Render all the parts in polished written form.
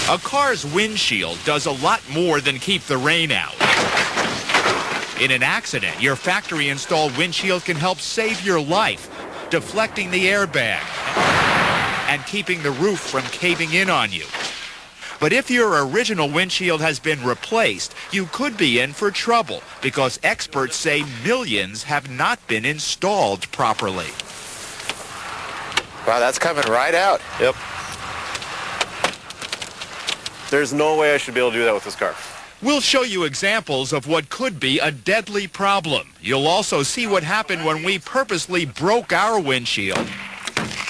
A car's windshield does a lot more than keep the rain out. In an accident, your factory-installed windshield can help save your life, deflecting the airbag and keeping the roof from caving in on you. But if your original windshield has been replaced, you could be in for trouble because experts say millions have not been installed properly. Wow, that's coming right out. Yep. There's no way I should be able to do that with this car. We'll show you examples of what could be a deadly problem. You'll also see what happened when we purposely broke our windshield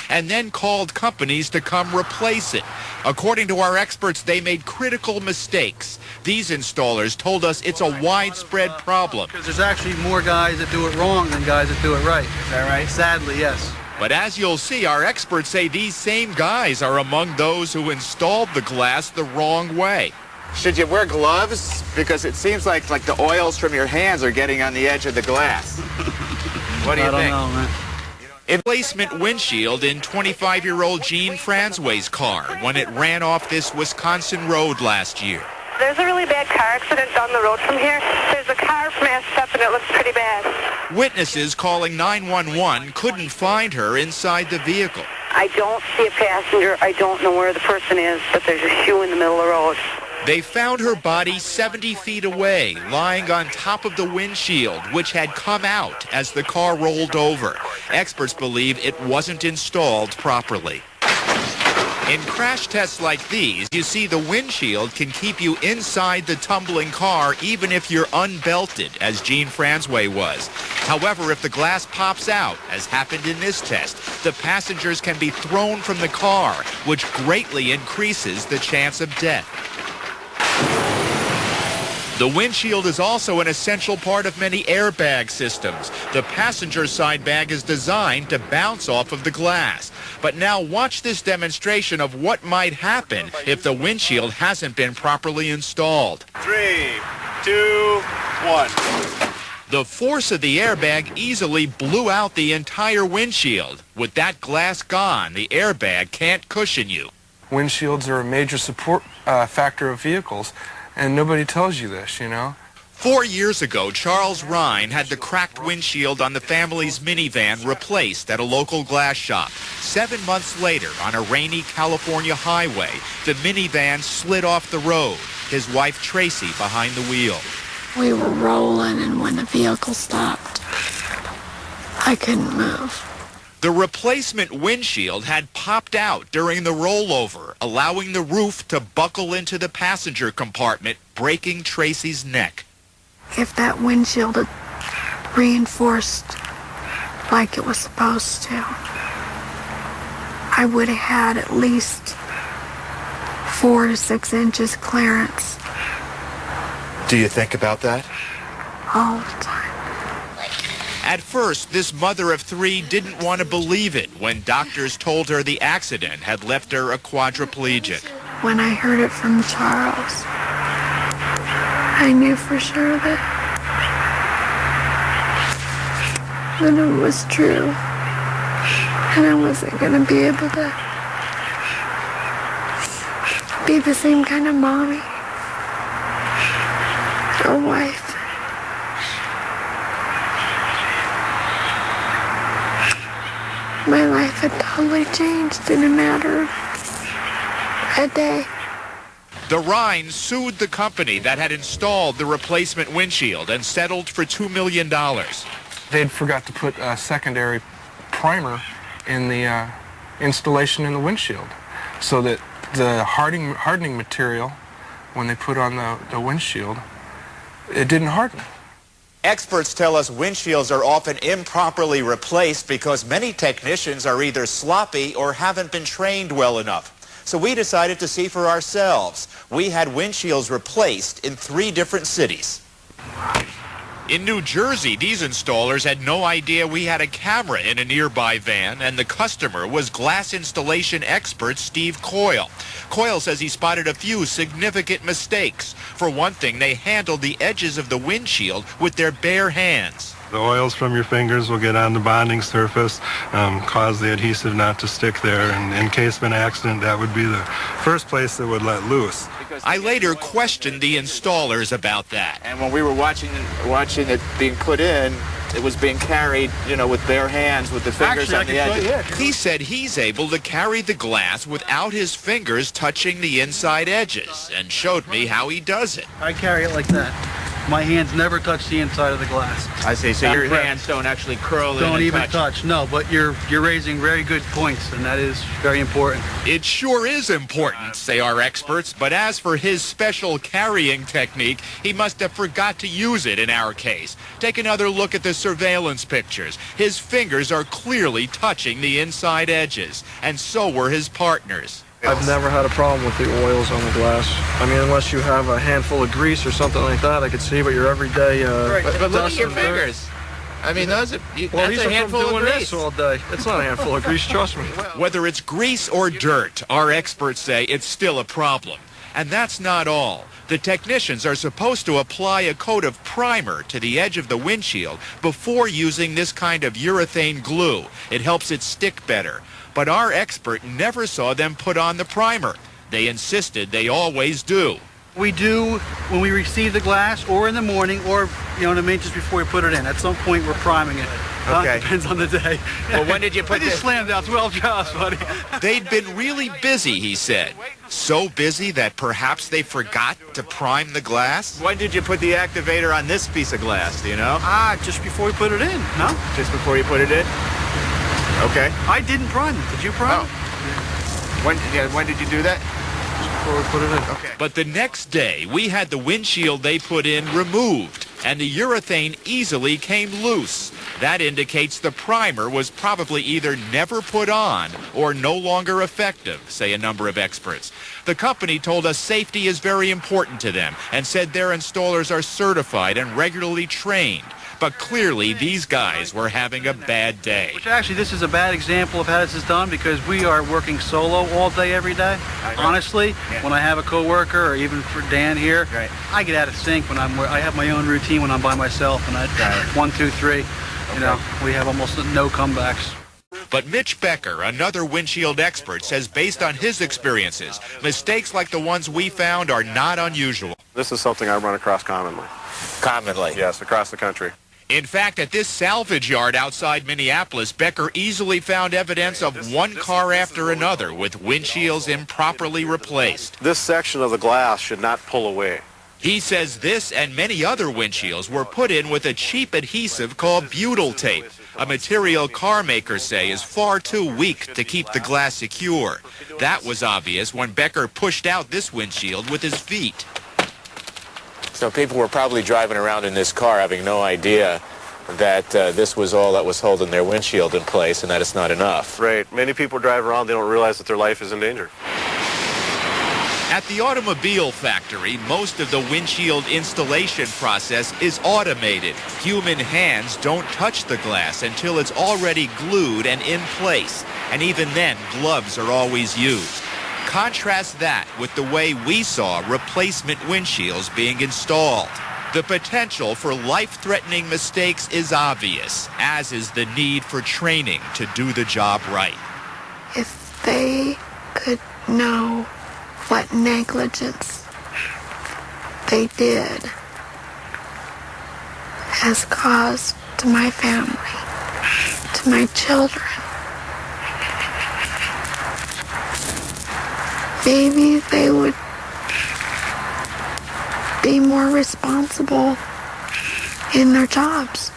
and then called companies to come replace it. According to our experts, they made critical mistakes. These installers told us it's a widespread problem. Because there's actually more guys that do it wrong than guys that do it right. Is that right? Sadly, yes. But as you'll see, our experts say these same guys are among those who installed the glass the wrong way. Should you wear gloves? Because it seems like the oils from your hands are getting on the edge of the glass. What do you think? I don't know, man. Replacement windshield in 25-year-old Jean Francois's car when it ran off this Wisconsin road last year. There's a really bad car accident down the road from here. There's a car smashed up and it looks pretty bad. Witnesses calling 911 couldn't find her inside the vehicle. I don't see a passenger. I don't know where the person is, but there's a shoe in the middle of the road. They found her body 70 feet away, lying on top of the windshield, which had come out as the car rolled over. Experts believe it wasn't installed properly. In crash tests like these, you see the windshield can keep you inside the tumbling car even if you're unbelted, as Jean Francois was. However, if the glass pops out, as happened in this test, the passengers can be thrown from the car, which greatly increases the chance of death. The windshield is also an essential part of many airbag systems. The passenger side bag is designed to bounce off of the glass. But now watch this demonstration of what might happen if the windshield hasn't been properly installed. 3, 2, 1. The force of the airbag easily blew out the entire windshield. With that glass gone, the airbag can't cushion you. Windshields are a major support factor of vehicles, and nobody tells you this, you know. 4 years ago, Charles Rhine had the cracked windshield on the family's minivan replaced at a local glass shop. 7 months later, on a rainy California highway, the minivan slid off the road, his wife Tracy behind the wheel. We were rolling, and when the vehicle stopped, I couldn't move. The replacement windshield had popped out during the rollover, allowing the roof to buckle into the passenger compartment, breaking Tracy's neck. If that windshield had reinforced like it was supposed to, I would have had at least 4 to 6 inches clearance. Do you think about that? All the time. At first, this mother of 3 didn't want to believe it when doctors told her the accident had left her a quadriplegic. When I heard it from Charles, I knew for sure that it was true. And I wasn't going to be able to be the same kind of mommy or wife. My life had totally changed in a matter of a day. The Rhines sued the company that had installed the replacement windshield and settled for $2 million. They'd forgot to put a secondary primer in the installation in the windshield, so that the hardening material, when they put on the windshield, it didn't harden. Experts tell us windshields are often improperly replaced because many technicians are either sloppy or haven't been trained well enough. So we decided to see for ourselves. We had windshields replaced in 3 different cities. In New Jersey, these installers had no idea we had a camera in a nearby van, and the customer was glass installation expert Steve Coyle. Coyle says he spotted a few significant mistakes. For one thing, they handled the edges of the windshield with their bare hands. The oils from your fingers will get on the bonding surface, cause the adhesive not to stick there, and in case of an accident, that would be the first place that would let loose. I later questioned the installers about that. And when we were watching it being put in, it was being carried, you know, with bare hands, with the fingers on the edges. He said he's able to carry the glass without his fingers touching the inside edges, and showed me how he does it. I carry it like that. My hands never touch the inside of the glass. I see. So your hands don't actually curl in and Don't even touch. No, but you're raising very good points, and that is very important. It sure is important, say our experts, but as for his special carrying technique, he must have forgot to use it in our case. Take another look at the surveillance pictures. His fingers are clearly touching the inside edges, and so were his partners. I've never had a problem with the oils on the glass. I mean, unless you have a handful of grease or something like that, I could see, but your everyday But look at your fingers. I mean, those are, that's a handful of grease. This all day. It's not a handful of grease, trust me. Whether it's grease or dirt, our experts say it's still a problem. And that's not all. The technicians are supposed to apply a coat of primer to the edge of the windshield before using this kind of urethane glue. It helps it stick better. But our expert never saw them put on the primer. They insisted they always do. We do when we receive the glass, or in the morning, or, you know what I mean, just before we put it in. At some point, we're priming it. Okay. Depends on the day. Well, when did you put this? I just slammed out 12 jobs, buddy. They'd been really busy, he said. So busy that perhaps they forgot to prime the glass? When did you put the activator on this piece of glass, do you know? Just before we put it in, no? Just before you put it in? Okay. I didn't prime it. Did you prime it? When did you do that? Before we put it in. Okay. But the next day, we had the windshield they put in removed, and the urethane easily came loose. That indicates the primer was probably either never put on or no longer effective, say a number of experts. The company told us safety is very important to them and said their installers are certified and regularly trained. But clearly, these guys were having a bad day. Which actually, this is a bad example of how this is done because we are working solo all day, every day. Honestly, when I have a coworker or even for Dan here, I get out of sync when I have my own routine when I'm by myself, and I 1, 2, 3. You know, we have almost no comebacks. But Mitch Becker, another windshield expert, says based on his experiences, mistakes like the ones we found are not unusual. This is something I run across commonly. Commonly? Yes, across the country. In fact, at this salvage yard outside Minneapolis, Becker easily found evidence of one car after another with windshields improperly replaced. This section of the glass should not pull away. He says this and many other windshields were put in with a cheap adhesive called butyl tape, a material car makers say is far too weak to keep the glass secure. That was obvious when Becker pushed out this windshield with his feet. So people were probably driving around in this car having no idea that this was all that was holding their windshield in place and that it's not enough. Right. Many people drive around, they don't realize that their life is in danger. At the automobile factory, most of the windshield installation process is automated. Human hands don't touch the glass until it's already glued and in place. And even then, gloves are always used. Contrast that with the way we saw replacement windshields being installed. The potential for life-threatening mistakes is obvious, as is the need for training to do the job right. If they could know what negligence they did has caused to my family, to my children, maybe they would be more responsible in their jobs.